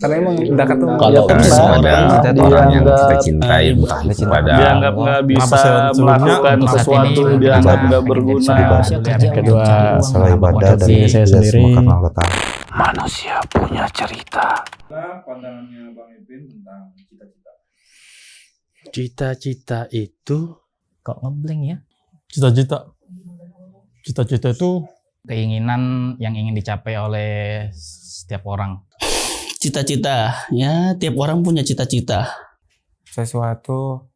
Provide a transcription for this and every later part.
Karena emang udah ketemu. Kalau seorang kita tuh orang yang kita cintai, bukan bukan pada dianggap nggak bisa melakukan sesuatu, dianggap nggak berguna. kedua salah ibadah dan diri saya sendiri. Manusia punya cerita. Pandangannya Bang Ipin tentang cita-cita. Cita-cita itu Kok ngeblank ya? Cita-cita itu Keinginan yang ingin dicapai oleh setiap orang. Cita-cita, ya tiap orang punya cita-cita. Sesuatu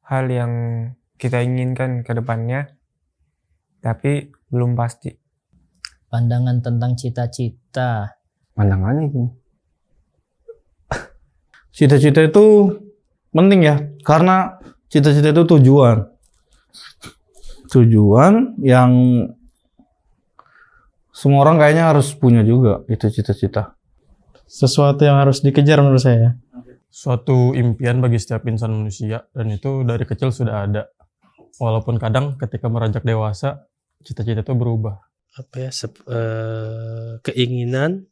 hal yang kita inginkan ke depannya, tapi belum pasti. Pandangan tentang cita-cita. pandangannya gini. Cita-cita itu penting ya, karena cita-cita itu tujuan yang semua orang kayaknya harus punya juga, itu cita-cita. Sesuatu yang harus dikejar menurut saya. suatu impian bagi setiap insan manusia, dan itu dari kecil sudah ada. Walaupun kadang ketika beranjak dewasa, cita-cita itu berubah. Keinginan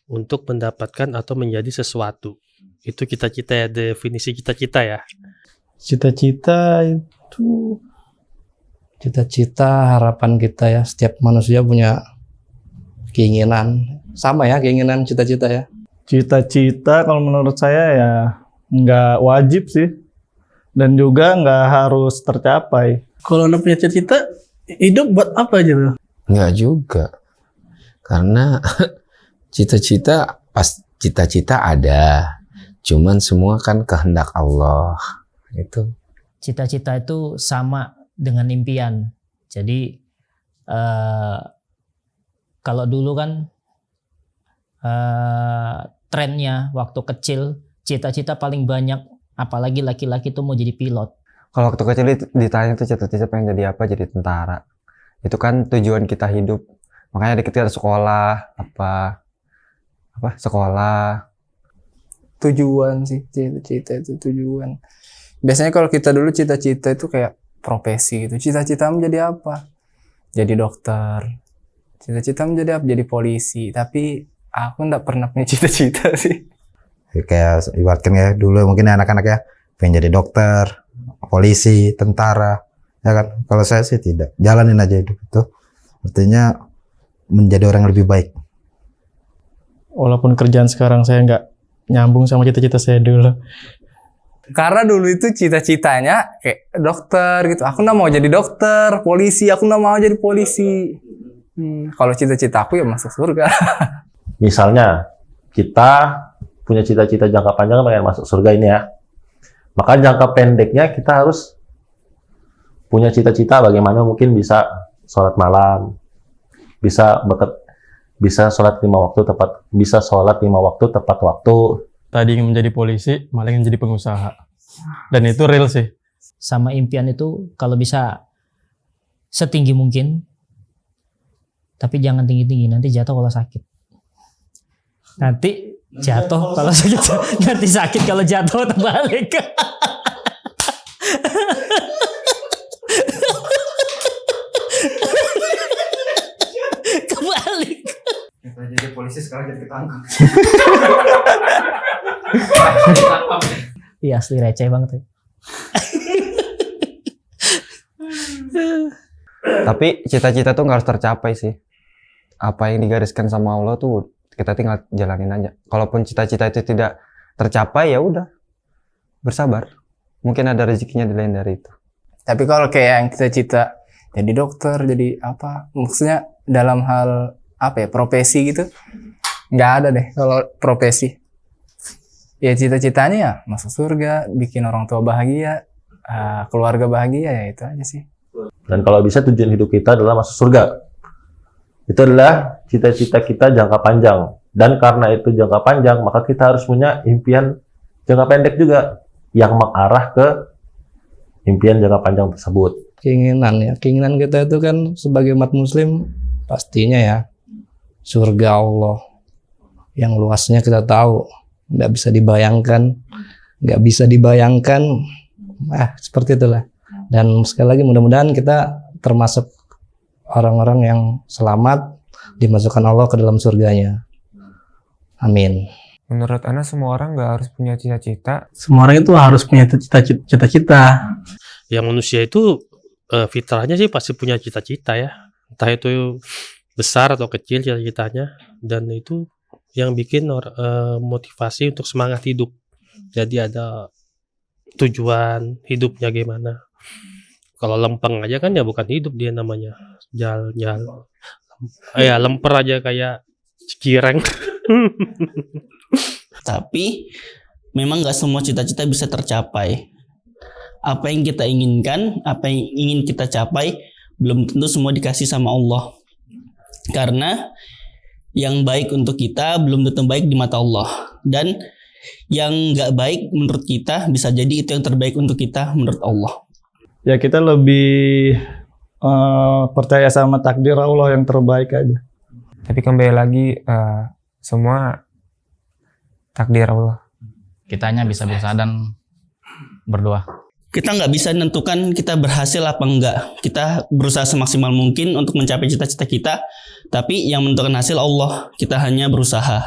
untuk mendapatkan atau menjadi sesuatu. Itu cita-cita ya, definisi cita-cita ya. Cita-cita itu harapan kita ya. Setiap manusia punya keinginan. Sama ya keinginan cita-cita ya. Cita-cita kalau menurut saya ya nggak wajib sih, dan juga nggak harus tercapai. Kalau anda punya cita-cita, hidup buat apa aja tuh? Enggak juga. Karena cita-cita ada. Cuman semua kan kehendak Allah. Itu. Cita-cita itu sama dengan impian. Jadi kalau dulu kan trennya waktu kecil, cita-cita paling banyak, apalagi laki-laki tuh mau jadi pilot. Kalau waktu kecil ditanya tuh cita-cita pengen jadi apa? Jadi tentara. Itu kan tujuan kita hidup. Makanya dari kecil ada sekolah, sekolah. Tujuan sih, cita-cita itu tujuan. Biasanya kalau kita dulu cita-cita itu kayak profesi gitu. Cita-cita menjadi apa? Jadi dokter. Cita-cita menjadi apa? Jadi polisi. Tapi aku nggak pernah punya cita-cita sih. Kayak ibaratkan ya dulu mungkin anak-anak ya pengen jadi dokter, polisi, tentara, ya kan? Kalau saya sih tidak, jalanin aja hidup itu. Artinya menjadi orang yang lebih baik. Walaupun kerjaan sekarang saya nggak nyambung sama cita-cita saya dulu. Karena dulu itu cita-citanya kayak dokter gitu. Aku nggak mau jadi dokter, polisi. Aku nggak mau jadi polisi. Kalau cita-cita aku ya masuk surga. Misalnya kita punya cita-cita jangka panjang pengen masuk surga ini ya. Maka jangka pendeknya kita harus punya cita-cita bagaimana mungkin bisa sholat malam, bisa sholat 5 waktu tepat waktu. Tadi ingin menjadi polisi, malah ingin jadi pengusaha. Dan itu real sih. Sama impian itu kalau bisa setinggi mungkin, tapi jangan tinggi-tinggi, nanti jatuh kalau sakit. Nanti jatuh kalau sakit, nanti sakit kalau jatuh terbalik. Kebalik. Kita jadi polisi sekarang jadi ketangkap. Iya asli receh banget. Tapi cita-cita tuh nggak harus tercapai sih. Apa yang digariskan sama Allah tuh kita tinggal jalanin aja. Kalaupun cita-cita itu tidak tercapai ya udah bersabar. Mungkin ada rezekinya di lain dari itu. Tapi kalau kayak yang cita-cita jadi dokter, jadi apa? Maksudnya dalam hal apa ya, profesi gitu? Nggak ada deh kalau profesi. Ya cita-citanya ya masuk surga, bikin orang tua bahagia, keluarga bahagia, ya itu aja sih. Dan kalau bisa tujuan hidup kita adalah masuk surga. Itu adalah cita-cita kita jangka panjang. Dan karena itu jangka panjang, maka kita harus punya impian jangka pendek juga yang mengarah ke impian jangka panjang tersebut. Keinginan kita itu kan sebagai umat muslim pastinya ya surga Allah yang luasnya kita tahu, nggak bisa dibayangkan, seperti itulah. Dan sekali lagi mudah-mudahan kita termasuk orang-orang yang selamat dimasukkan Allah ke dalam surganya. Amin. Menurut Ana semua orang nggak harus punya cita-cita. Semua orang itu harus punya cita-cita. Ya manusia itu fitrahnya sih pasti punya cita-cita ya. Entah itu besar atau kecil cita-citanya. Dan itu yang bikin motivasi untuk semangat hidup. Jadi ada tujuan hidupnya gimana. Kalau lempeng aja kan ya bukan hidup dia namanya. Jalan. Ya lemper aja kayak cireng. Tapi memang nggak semua cita-cita bisa tercapai. Apa yang kita inginkan, apa yang ingin kita capai, belum tentu semua dikasih sama Allah. Karena yang baik untuk kita belum tentu baik di mata Allah. Dan yang nggak baik menurut kita bisa jadi itu yang terbaik untuk kita menurut Allah. Ya kita lebih percaya sama takdir Allah yang terbaik aja. Tapi kembali lagi semua takdir Allah. Kitanya bisa berusaha dan berdoa. Kita nggak bisa menentukan kita berhasil apa enggak. Kita berusaha semaksimal mungkin untuk mencapai cita-cita kita. Tapi yang menentukan hasil Allah. Kita hanya berusaha.